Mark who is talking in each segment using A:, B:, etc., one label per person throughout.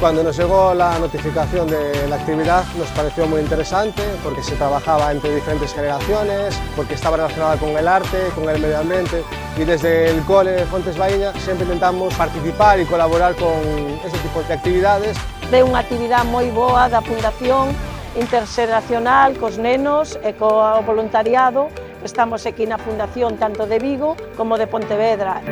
A: Cuando nos llegó la notificación de la actividad nos pareció muy interesante porque se trabajaba entre diferentes generaciones, porque estaba relacionada con el arte, con el medio ambiente y desde el Cole Fontes Baíña siempre intentamos participar y colaborar con ese tipo de actividades.
B: É unha actividade moi boa da Fundación interxeracional cos nenos e co voluntariado. Estamos aquí na Fundación tanto de Vigo como de Pontevedra.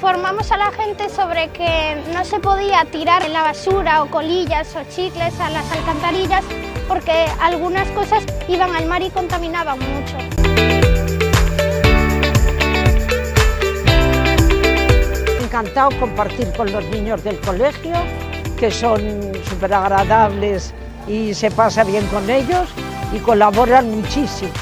C: Informamos a la gente sobre que no se podía tirar la basura o colillas o chicles a las alcantarillas porque algunas cosas iban al mar y contaminaban mucho.
B: Encantado compartir con los niños del colegio, que son súper agradables y se pasa bien con ellos y colaboran muchísimo.